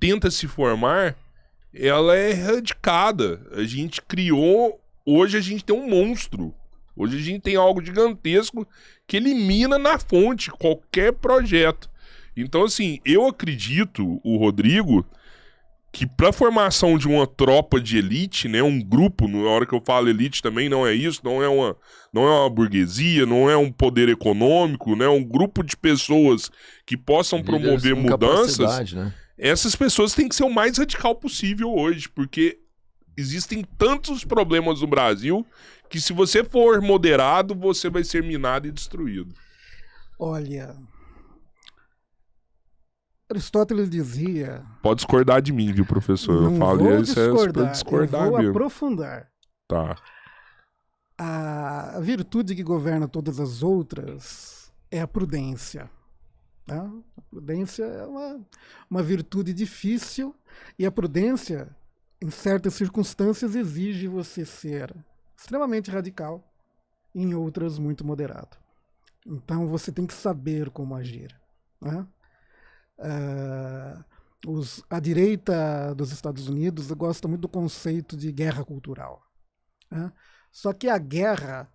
tenta se formar, ela é erradicada. A gente criou... Hoje a gente tem um monstro. Hoje a gente tem algo gigantesco que elimina na fonte qualquer projeto. Então, assim, eu acredito, o Rodrigo, que para a formação de uma tropa de elite, né, um grupo, na hora que eu falo elite também não é isso, não é uma burguesia, não é um poder econômico, né, um grupo de pessoas que possam promover mudanças, né? Essas pessoas têm que ser o mais radical possível hoje, porque existem tantos problemas no Brasil que se você for moderado, você vai ser minado e destruído. Olha... Aristóteles dizia... Pode discordar de mim, viu, professor? Não eu falo vou isso é pra discordar, discordar eu vou mesmo. aprofundar. Tá. A virtude que governa todas as outras é a prudência. Tá? A prudência é uma virtude difícil e a prudência, em certas circunstâncias, exige você ser extremamente radical e em outras muito moderado. Então você tem que saber como agir. Né? A direita dos Estados Unidos gosta muito do conceito de guerra cultural. Né? Só que a guerra,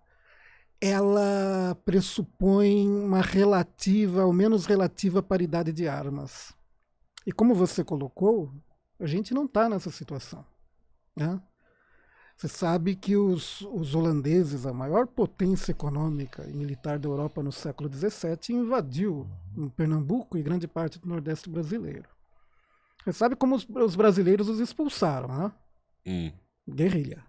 ela pressupõe uma relativa, ao menos relativa, paridade de armas. E como você colocou, a gente não está nessa situação. Né? Você sabe que os holandeses, a maior potência econômica e militar da Europa no século XVII, invadiu Pernambuco e grande parte do Nordeste brasileiro. Você sabe como os brasileiros os expulsaram, né? Guerrilha.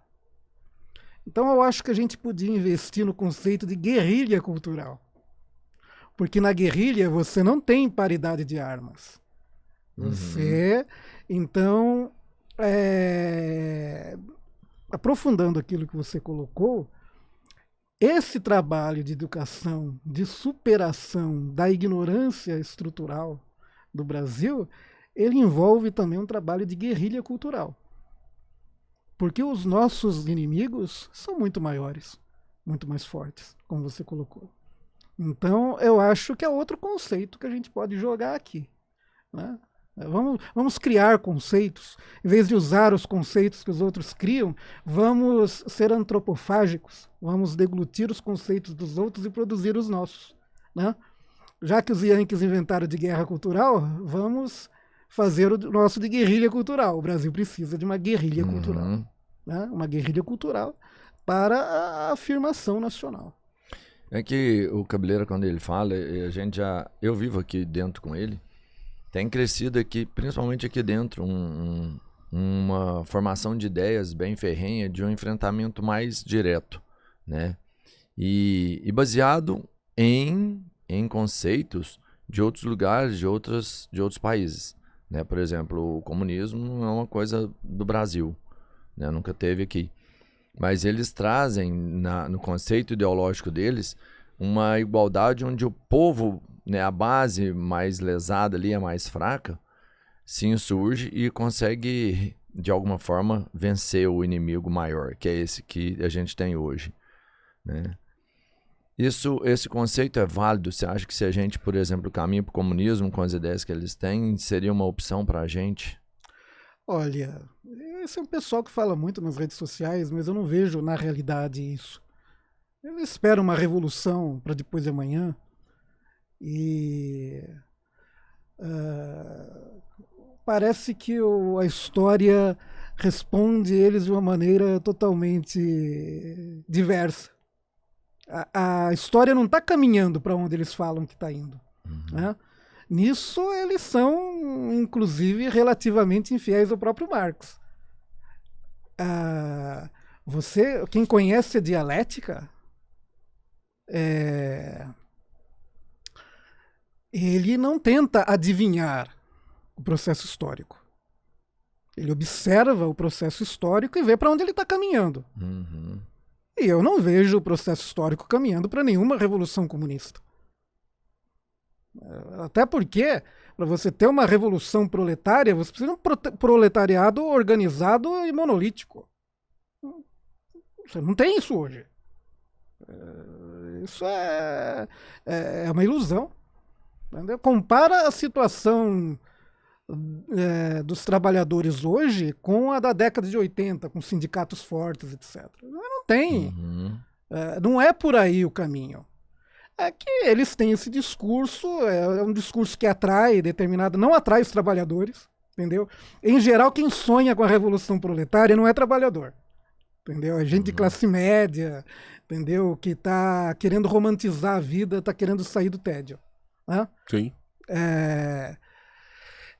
Então eu acho que a gente podia investir no conceito de guerrilha cultural. Porque na guerrilha você não tem paridade de armas. Você, então, aprofundando aquilo que você colocou, esse trabalho de educação, de superação da ignorância estrutural do Brasil, ele envolve também um trabalho de guerrilha cultural. Porque os nossos inimigos são muito maiores, muito mais fortes, como você colocou. Então, eu acho que é outro conceito que a gente pode jogar aqui. Né? Vamos criar conceitos. Em vez de usar os conceitos que os outros criam, vamos ser antropofágicos. Vamos deglutir os conceitos dos outros e produzir os nossos. Né? Já que os Yankees inventaram de guerra cultural, vamos fazer o nosso de guerrilha cultural. O Brasil precisa de uma guerrilha cultural. Né? Uma guerrilha cultural para a afirmação nacional. É que o Cabeleira, quando ele fala, eu vivo aqui dentro com ele, tem crescido aqui, principalmente aqui dentro, uma formação de ideias bem ferrenha, de um enfrentamento mais direto, né? E baseado em conceitos de outros lugares, de outros países, né? Por exemplo, o comunismo não é uma coisa do Brasil, né? Nunca teve aqui. Mas eles trazem, no conceito ideológico deles, uma igualdade onde o povo, né, a base mais lesada ali, a mais fraca, se insurge e consegue, de alguma forma, vencer o inimigo maior, que é esse que a gente tem hoje. Né? Esse conceito é válido? Você acha que se a gente, por exemplo, caminha para o comunismo com as ideias que eles têm, seria uma opção para a gente? Olha, esse é um pessoal que fala muito nas redes sociais, mas eu não vejo na realidade isso. Eles esperam uma revolução para depois de amanhã e parece que a história responde eles de uma maneira totalmente diversa. A história não está caminhando para onde eles falam que está indo. Né? Nisso eles são, inclusive, relativamente infiéis ao próprio Marx. Quem conhece a dialética, ele não tenta adivinhar o processo histórico. Ele observa o processo histórico e vê para onde ele está caminhando. E eu não vejo o processo histórico caminhando para nenhuma revolução comunista. Até porque, para você ter uma revolução proletária, você precisa de um proletariado organizado e monolítico. Você não tem isso hoje. Isso é uma ilusão. Entendeu? Compara a situação dos trabalhadores hoje com a da década de 80, com sindicatos fortes, etc. Não tem. Não é por aí o caminho. É que eles têm esse discurso, é um discurso que atrai não atrai os trabalhadores, entendeu? Em geral, quem sonha com a Revolução Proletária não é trabalhador, entendeu? É gente de classe média, entendeu? Que está querendo romantizar a vida, está querendo sair do tédio. Né? Sim.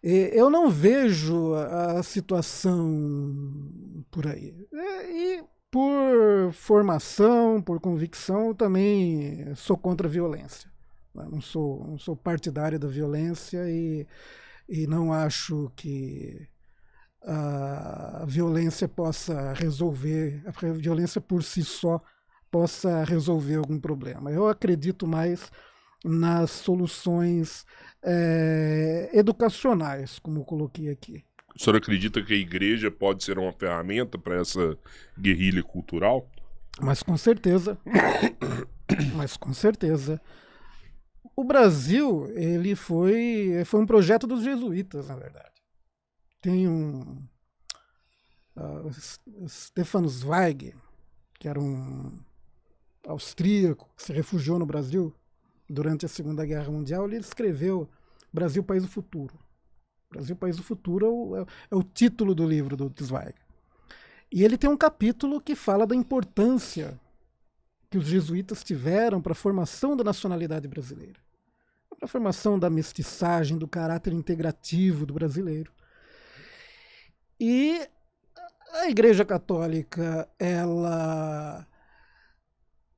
Eu não vejo a situação por aí. E por formação, por convicção, eu também sou contra a violência. Eu não sou partidário da violência e não acho que a violência possa resolver, a violência por si só possa resolver algum problema. Eu acredito mais nas soluções educacionais, como eu coloquei aqui. O senhor acredita que a igreja pode ser uma ferramenta para essa guerrilha cultural? Mas com certeza. Mas com certeza. O Brasil, ele foi um projeto dos jesuítas, na verdade. Tem Stefan Zweig, que era um austríaco que se refugiou no Brasil durante a Segunda Guerra Mundial. Ele escreveu Brasil, País do Futuro. Brasil, País do Futuro é o título do livro do Zweig. E ele tem um capítulo que fala da importância que os jesuítas tiveram para a formação da nacionalidade brasileira, para a formação da mestiçagem, do caráter integrativo do brasileiro. E a Igreja Católica, ela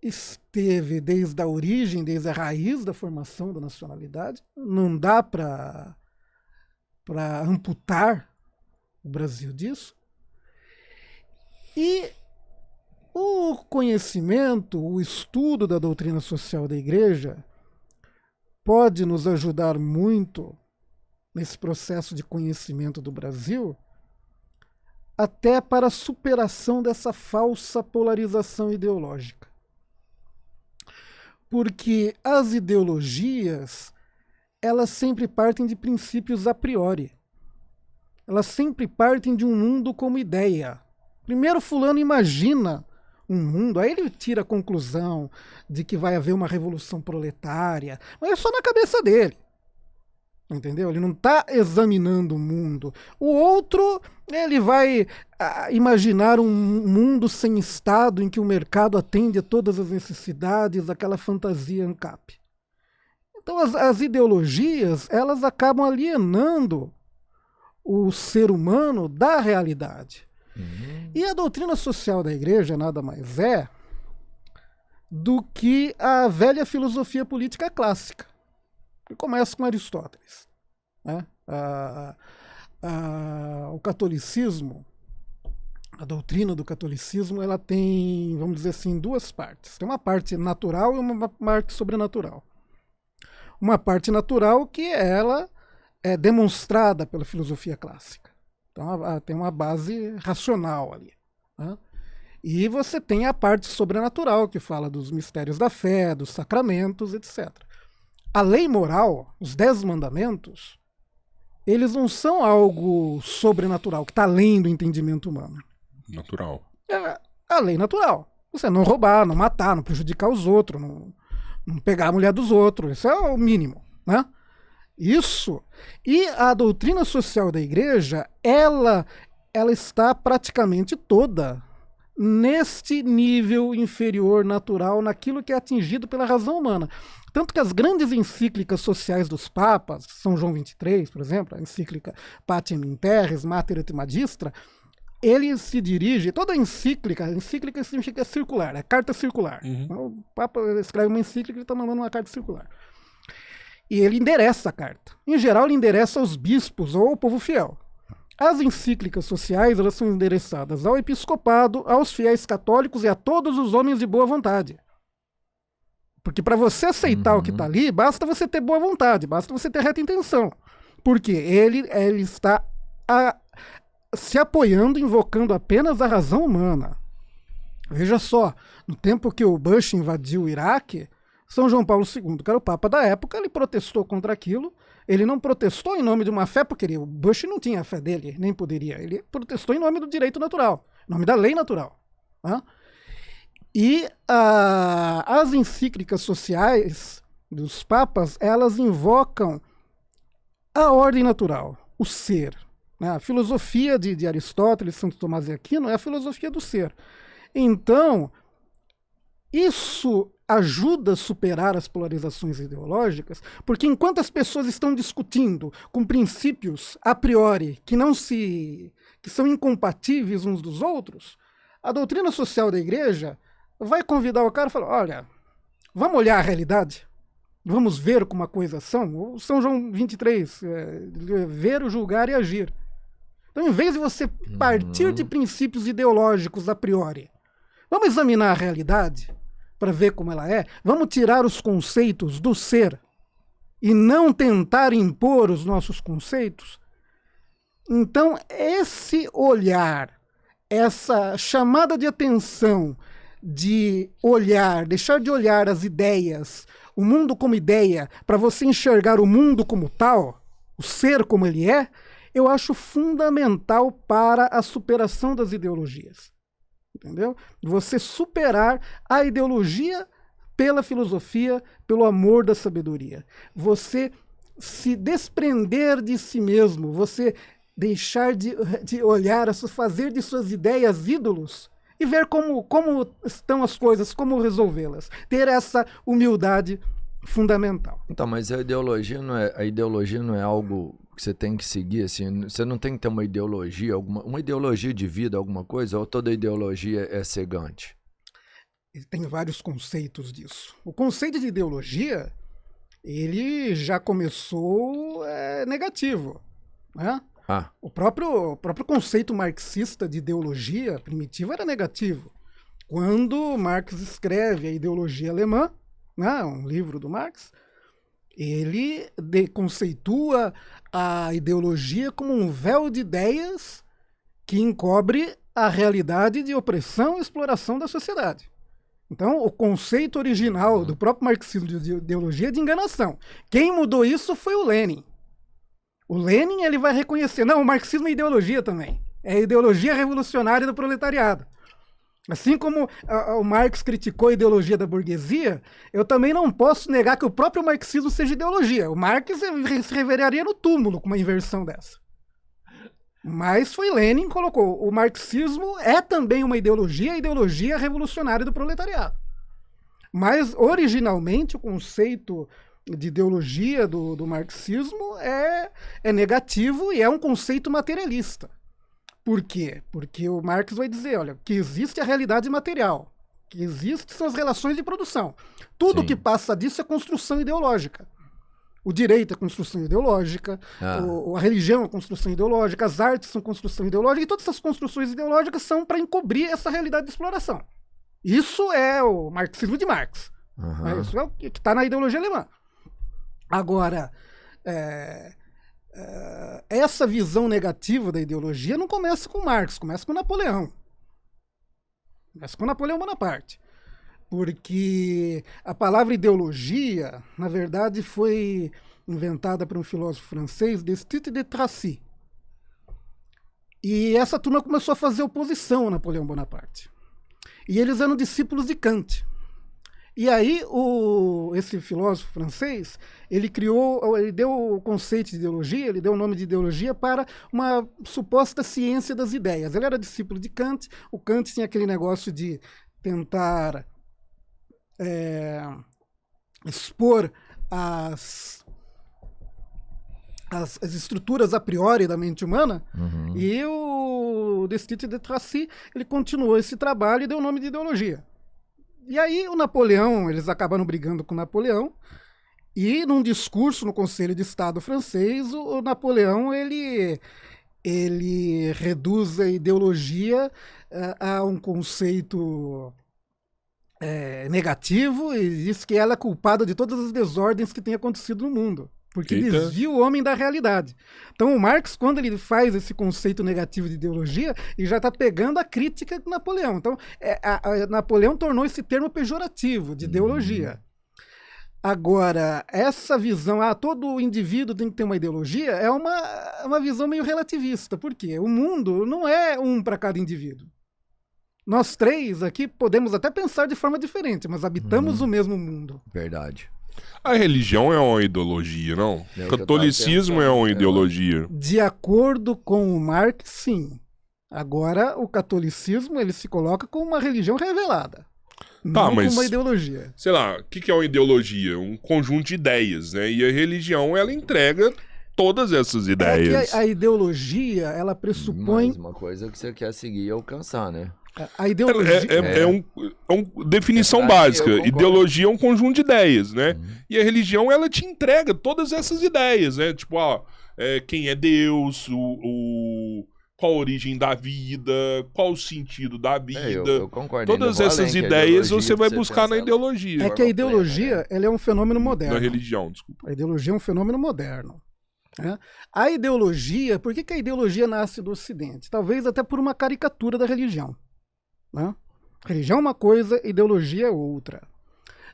esteve desde a origem, desde a raiz da formação da nacionalidade. Não dá para amputar o Brasil disso. E o conhecimento, o estudo da doutrina social da Igreja pode nos ajudar muito nesse processo de conhecimento do Brasil, até para a superação dessa falsa polarização ideológica. Porque as ideologias, elas sempre partem de princípios a priori. Elas sempre partem de um mundo como ideia. Primeiro fulano imagina um mundo, aí ele tira a conclusão de que vai haver uma revolução proletária, mas é só na cabeça dele. Entendeu? Ele não está examinando o mundo. O outro, ele vai imaginar um mundo sem Estado, em que o mercado atende a todas as necessidades, aquela fantasia ANCAP. Então as ideologias, elas acabam alienando o ser humano da realidade. E a doutrina social da Igreja nada mais é do que a velha filosofia política clássica, que começa com Aristóteles. Né? O catolicismo, a doutrina do catolicismo, ela tem, vamos dizer assim, duas partes. Tem uma parte natural e uma parte sobrenatural. Uma parte natural que ela é demonstrada pela filosofia clássica. Então tem uma base racional ali. Né? E você tem a parte sobrenatural, que fala dos mistérios da fé, dos sacramentos, etc. A lei moral, os 10 mandamentos, eles não são algo sobrenatural, que está além do entendimento humano. Natural. É a lei natural. Você não roubar, não matar, não prejudicar os outros, não pegar a mulher dos outros. Isso é o mínimo. Né? Isso. E a doutrina social da Igreja, ela está praticamente toda neste nível inferior natural, naquilo que é atingido pela razão humana. Tanto que as grandes encíclicas sociais dos papas, São João XXIII, por exemplo, a encíclica Pacem in Terris, Mater et Magistra, ele se dirige, toda encíclica significa circular, é carta circular. Então, o Papa escreve uma encíclica e está mandando uma carta circular. E ele endereça a carta. Em geral, ele endereça aos bispos ou ao povo fiel. As encíclicas sociais, elas são endereçadas ao episcopado, aos fiéis católicos e a todos os homens de boa vontade. Porque para você aceitar o que está ali, basta você ter boa vontade, basta você ter reta intenção. Porque ele está se apoiando, invocando apenas a razão humana. Veja só, no tempo que o Bush invadiu o Iraque, São João Paulo II, que era o Papa da época, ele protestou contra aquilo Ele não protestou em nome de uma fé, porque o Bush não tinha a fé dele, nem poderia. Ele protestou em nome do direito natural, em nome da lei natural. Né? E as encíclicas sociais dos papas, elas invocam a ordem natural, o ser. Né? A filosofia de Aristóteles, Santo Tomás de Aquino, é a filosofia do ser. Então, isso ajuda a superar as polarizações ideológicas, porque enquanto as pessoas estão discutindo com princípios a priori que são incompatíveis uns dos outros, a doutrina social da igreja vai convidar o cara e falar, olha, vamos olhar a realidade, vamos ver como as coisas são. O São João 23, ver, julgar e agir. Então, em vez de você partir de princípios ideológicos a priori, vamos examinar a realidade para ver como ela é, vamos tirar os conceitos do ser e não tentar impor os nossos conceitos. Então, esse olhar, essa chamada de atenção de olhar, deixar de olhar as ideias, o mundo como ideia, para você enxergar o mundo como tal, o ser como ele é, eu acho fundamental para a superação das ideologias. Entendeu? Você superar a ideologia pela filosofia, pelo amor da sabedoria. Você se desprender de si mesmo, você deixar de olhar, fazer de suas ideias ídolos e ver como estão as coisas, como resolvê-las. Ter essa humildade fundamental. Então, mas a ideologia não é algo que você tem que seguir, assim, você não tem que ter uma ideologia, uma ideologia de vida, alguma coisa, ou toda ideologia é cegante? Tem vários conceitos disso. O conceito de ideologia, ele já começou negativo, né? O próprio conceito marxista de ideologia primitiva era negativo. Quando Marx escreve a Ideologia Alemã, né, um livro do Marx, ele conceitua a ideologia como um véu de ideias que encobre a realidade de opressão e exploração da sociedade. Então, o conceito original do próprio marxismo de ideologia é de enganação. Quem mudou isso foi o Lenin. O Lenin, ele vai reconhecer, não, o marxismo é ideologia também. É a ideologia revolucionária do proletariado. Assim como o Marx criticou a ideologia da burguesia, eu também não posso negar que o próprio marxismo seja ideologia. O Marx se reveraria no túmulo com uma inversão dessa. Mas foi Lenin que colocou. O marxismo é também uma ideologia, a ideologia revolucionária do proletariado. Mas, originalmente, o conceito de ideologia do marxismo é negativo e é um conceito materialista. Por quê? Porque o Marx vai dizer, olha, que existe a realidade material, que existem são as relações de produção. Tudo que passa disso é construção ideológica. O direito é construção ideológica, a religião é construção ideológica, as artes são construção ideológica, e todas essas construções ideológicas são para encobrir essa realidade de exploração. Isso é o marxismo de Marx. Isso é o que está na ideologia alemã. Agora, essa visão negativa da ideologia não começa com Marx, começa com Napoleão. Começa com Napoleão Bonaparte. Porque a palavra ideologia, na verdade, foi inventada por um filósofo francês, Destutt de Tracy. E essa turma começou a fazer oposição a Napoleão Bonaparte. E eles eram discípulos de Kant. E aí, esse filósofo francês, ele deu o conceito de ideologia, ele deu o nome de ideologia para uma suposta ciência das ideias. Ele era discípulo de Kant, o Kant tinha aquele negócio de tentar expor as estruturas a priori da mente humana, e o Destutt de Tracy, ele continuou esse trabalho e deu o nome de ideologia. E aí o Napoleão, eles acabaram brigando com o Napoleão, e num discurso no Conselho de Estado francês, o Napoleão, ele reduz a ideologia a um conceito negativo e diz que ela é culpada de todas as desordens que têm acontecido no mundo, porque desvia o homem da realidade. Então o Marx, quando ele faz esse conceito negativo de ideologia, ele já está pegando a crítica do Napoleão. Então Napoleão tornou esse termo pejorativo de ideologia. Agora, essa visão, todo indivíduo tem que ter uma ideologia, é uma visão meio relativista. Por quê? O mundo não é um para cada indivíduo. Nós três aqui podemos até pensar de forma diferente, mas habitamos o mesmo mundo. Verdade. A religião é uma ideologia, não? É o O que eu catolicismo tava é uma pensando, ideologia. De acordo com o Marx, sim. Agora, o catolicismo ele se coloca como uma religião revelada. Não mas- como uma ideologia. Sei lá, o que é uma ideologia? Um conjunto de ideias, né? E a religião, ela entrega todas essas É ideias. que a ideologia, ela pressupõe... Mas uma coisa que você quer seguir e alcançar, né? A ideologia... É definição É pra mim, básica. eu concordo. Ideologia é um conjunto de ideias, né? E a religião, ela te entrega todas essas ideias, né? Tipo, quem é Deus, qual a origem da vida, qual o sentido da vida. Eu concordo. Todas ainda vou essas além, que a ideias ideologia você vai você buscar pensa na ela- ideologia. É que a ideologia ela é um fenômeno moderno. Na religião, desculpa. A ideologia é um fenômeno moderno. Né? A ideologia, por que a ideologia nasce do Ocidente? Talvez até por uma caricatura da religião. Né? Religião é uma coisa, ideologia é outra.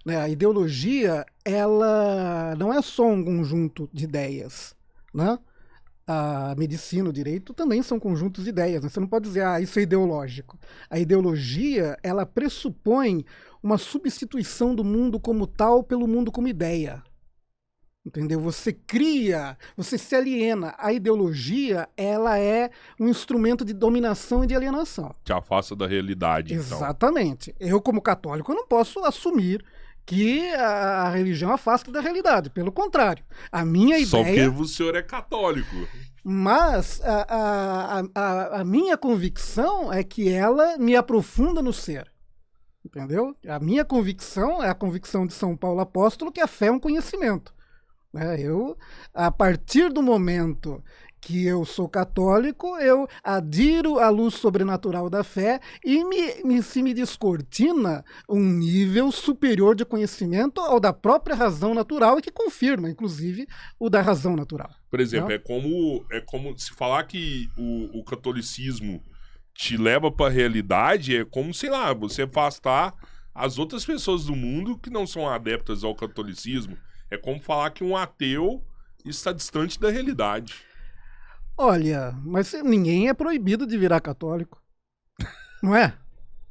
Né? A ideologia, ela não é só um conjunto de ideias. Né? A medicina, o direito também são conjuntos de ideias. Né? Você não pode dizer, isso é ideológico. A ideologia, ela pressupõe uma substituição do mundo como tal pelo mundo como ideia. Entendeu? Você cria, você se aliena. A ideologia, ela é um instrumento de dominação e de alienação. Te afasta da realidade, então. Exatamente. Eu, como católico, eu não posso assumir que a religião afasta da realidade. Pelo contrário. A minha Só ideia... porque o senhor é católico. Mas a minha convicção é que ela me aprofunda no ser. Entendeu? A minha convicção é a convicção de São Paulo Apóstolo, que a fé é um conhecimento. A partir do momento que eu sou católico, eu adiro à luz sobrenatural da fé e se me descortina um nível superior de conhecimento ao da própria razão natural e que confirma, inclusive, o da razão natural. Por exemplo, Não? é como se falar que o catolicismo te leva para a realidade, é como, sei lá, você afastar as outras pessoas do mundo que não são adeptas ao catolicismo. É como falar que um ateu está distante da realidade. Olha, mas ninguém é proibido de virar católico. Não é?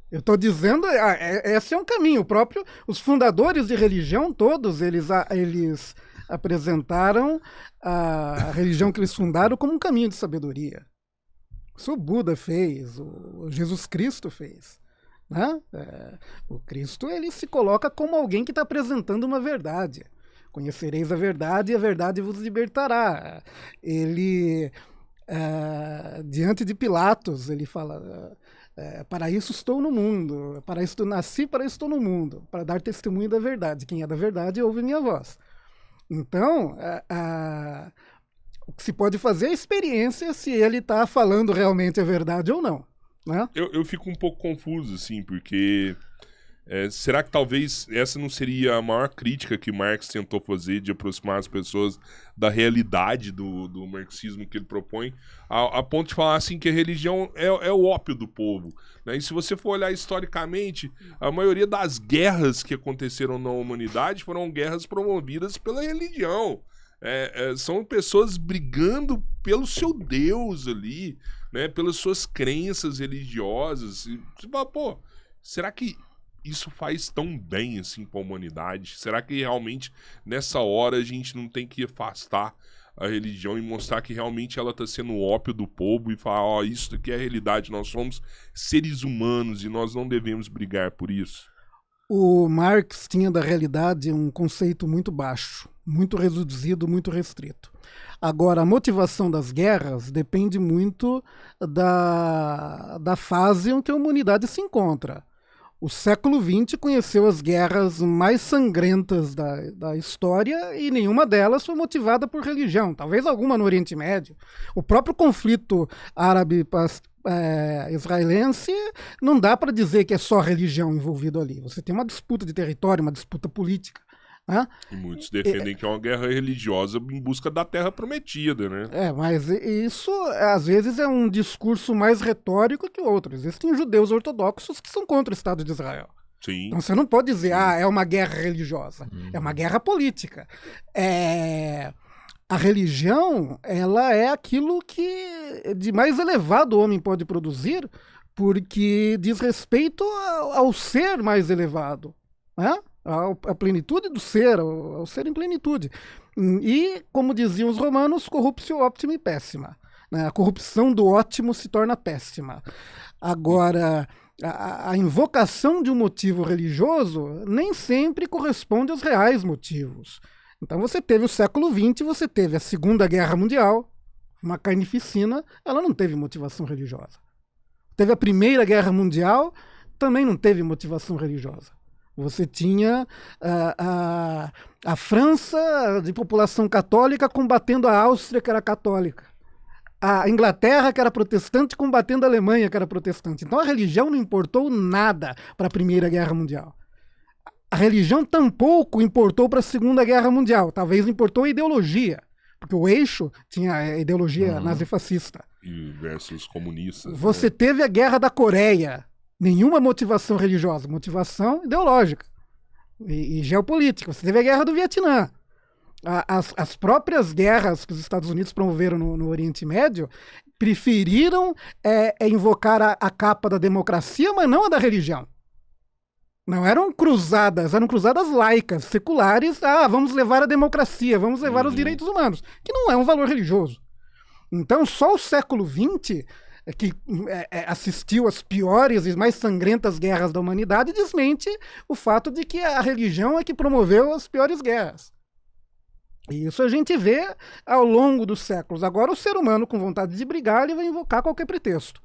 Eu estou dizendo, esse é um caminho próprio. Os fundadores de religião, todos, eles apresentaram a religião que eles fundaram como um caminho de sabedoria. Isso o Buda fez, o Jesus Cristo fez. Né? O Cristo, ele se coloca como alguém que está apresentando uma verdade. Conhecereis a verdade e a verdade vos libertará. Ele, diante de Pilatos, ele fala, para isso estou no mundo, para isso nasci, para isso estou no mundo, para dar testemunho da verdade. Quem é da verdade ouve minha voz. Então, o que se pode fazer é a experiência se ele está falando realmente a verdade ou não. Né? Eu fico um pouco confuso, assim, porque... será que talvez essa não seria a maior crítica que Marx tentou fazer de aproximar as pessoas da realidade do marxismo que ele propõe, a ponto de falar assim que a religião é o ópio do povo, né? E se você for olhar historicamente, a maioria das guerras que aconteceram na humanidade foram guerras promovidas pela religião. São pessoas brigando pelo seu Deus ali, né? Pelas suas crenças religiosas. E você fala, pô, será que isso faz tão bem assim para a humanidade? Será que realmente nessa hora a gente não tem que afastar a religião e mostrar que realmente ela está sendo o ópio do povo e falar, isso aqui é a realidade, nós somos seres humanos e nós não devemos brigar por isso? O Marx tinha da realidade um conceito muito baixo, muito reduzido, muito restrito. Agora, a motivação das guerras depende muito da fase em que a humanidade se encontra. O século XX conheceu as guerras mais sangrentas da história e nenhuma delas foi motivada por religião. Talvez alguma no Oriente Médio. O próprio conflito árabe-israelense não dá para dizer que é só religião envolvida ali. Você tem uma disputa de território, uma disputa política. Né? E muitos defendem que é uma guerra religiosa em busca da terra prometida, né? Mas isso, às vezes, é um discurso mais retórico que outro. Existem judeus ortodoxos que são contra o Estado de Israel. Sim. Então você não pode dizer, é uma guerra religiosa. É uma guerra política. A religião, ela é aquilo que de mais elevado o homem pode produzir, porque diz respeito ao ser mais elevado, né? A plenitude do ser, ao ser em plenitude. E, como diziam os romanos, corruptio optimi pessima. Né? A corrupção do ótimo se torna péssima. Agora, a invocação de um motivo religioso nem sempre corresponde aos reais motivos. Então você teve o século XX, você teve a Segunda Guerra Mundial, uma carnificina, ela não teve motivação religiosa. Teve a Primeira Guerra Mundial, também não teve motivação religiosa. Você tinha a França de população católica combatendo a Áustria, que era católica. A Inglaterra, que era protestante, combatendo a Alemanha, que era protestante. Então a religião não importou nada para a Primeira Guerra Mundial. A religião tampouco importou para a Segunda Guerra Mundial. Talvez importou a ideologia, porque o eixo tinha a ideologia nazifascista. E versus comunistas. Você teve a Guerra da Coreia. Nenhuma motivação religiosa, motivação ideológica e geopolítica. Você teve a Guerra do Vietnã. As próprias guerras que os Estados Unidos promoveram no Oriente Médio preferiram invocar a capa da democracia, mas não a da religião. Não eram cruzadas laicas, seculares. Vamos levar a democracia, vamos levar os direitos humanos, que não é um valor religioso. Então, só o século XX, que assistiu às piores e mais sangrentas guerras da humanidade, desmente o fato de que a religião é que promoveu as piores guerras. E isso a gente vê ao longo dos séculos. Agora, o ser humano, com vontade de brigar, ele vai invocar qualquer pretexto.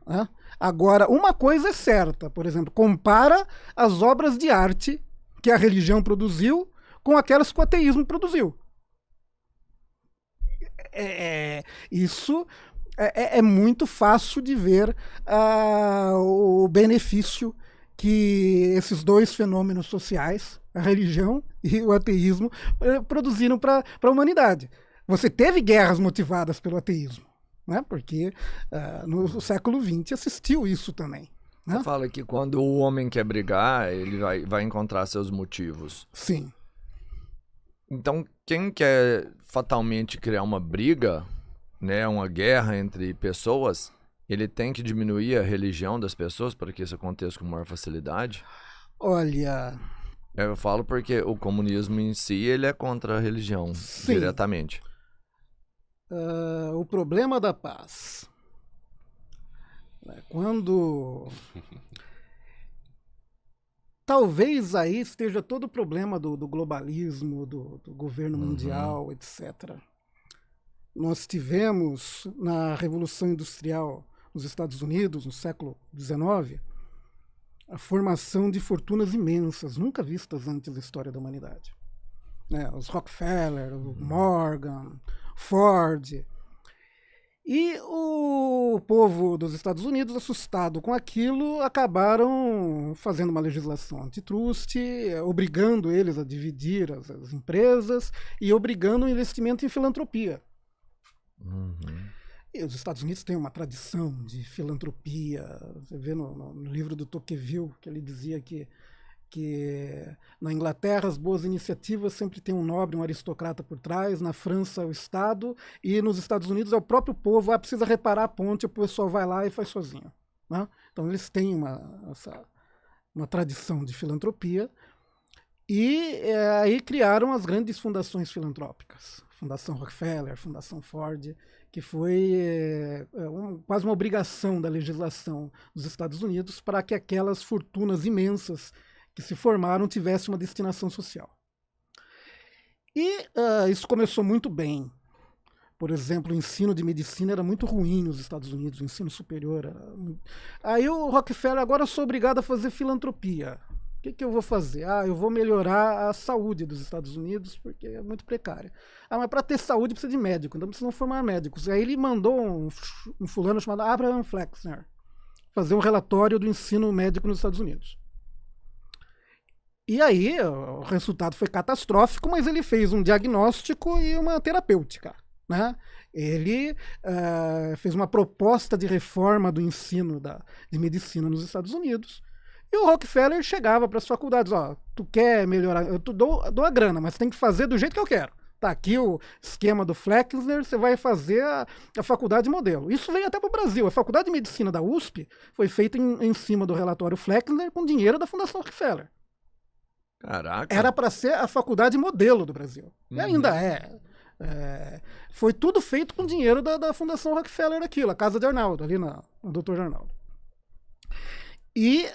Né? Agora, uma coisa é certa, por exemplo, compara as obras de arte que a religião produziu com aquelas que o ateísmo produziu. Isso é muito fácil de ver o benefício que esses dois fenômenos sociais, a religião e o ateísmo, produziram para a humanidade. Você teve guerras motivadas pelo ateísmo, né? Porque no século XX assistiu isso também. Né? Você fala que quando o homem quer brigar, ele vai encontrar seus motivos. Sim. Então, quem quer fatalmente criar uma briga, né, uma guerra entre pessoas, ele tem que diminuir a religião das pessoas para que isso aconteça com maior facilidade? Olha... Eu falo porque o comunismo em si, ele é contra a religião, sim, diretamente. O problema da paz. Quando... Talvez aí esteja todo o problema do globalismo, do governo mundial, etc. Nós tivemos, na Revolução Industrial nos Estados Unidos, no século XIX, a formação de fortunas imensas, nunca vistas antes na história da humanidade. Os Rockefeller, o Morgan, Ford. E o povo dos Estados Unidos, assustado com aquilo, acabaram fazendo uma legislação antitrust, obrigando eles a dividir as empresas e obrigando o investimento em filantropia. E os Estados Unidos têm uma tradição de filantropia. Você vê no livro do Tocqueville, que ele dizia que na Inglaterra as boas iniciativas sempre tem um nobre, um aristocrata por trás, na França o Estado, e nos Estados Unidos é o próprio povo, precisa reparar a ponte, o pessoal vai lá e faz sozinho. Né? Então eles têm uma tradição de filantropia, e aí criaram as grandes fundações filantrópicas. Fundação Rockefeller, Fundação Ford, que foi quase uma obrigação da legislação dos Estados Unidos para que aquelas fortunas imensas que se formaram tivessem uma destinação social. E isso começou muito bem. Por exemplo, o ensino de medicina era muito ruim nos Estados Unidos, o ensino superior. Aí o Rockefeller, agora eu sou obrigado a fazer filantropia. O que eu vou fazer? Eu vou melhorar a saúde dos Estados Unidos, porque é muito precária. Mas para ter saúde precisa de médico, então precisam formar médicos. Aí ele mandou um fulano chamado Abraham Flexner fazer um relatório do ensino médico nos Estados Unidos. E aí o resultado foi catastrófico, mas ele fez um diagnóstico e uma terapêutica. Né? Ele fez uma proposta de reforma do ensino de medicina nos Estados Unidos, E o Rockefeller chegava para as faculdades, ó, tu quer melhorar, eu dou a grana, mas tem que fazer do jeito que eu quero. Tá aqui o esquema do Flexner, você vai fazer a faculdade modelo. Isso veio até para o Brasil. A faculdade de medicina da USP foi feita em cima do relatório Flexner com dinheiro da Fundação Rockefeller. Caraca. Era para ser a faculdade modelo do Brasil. E ainda é. Foi tudo feito com dinheiro da Fundação Rockefeller aquilo, a casa de Arnaldo, ali no Dr. Arnaldo. E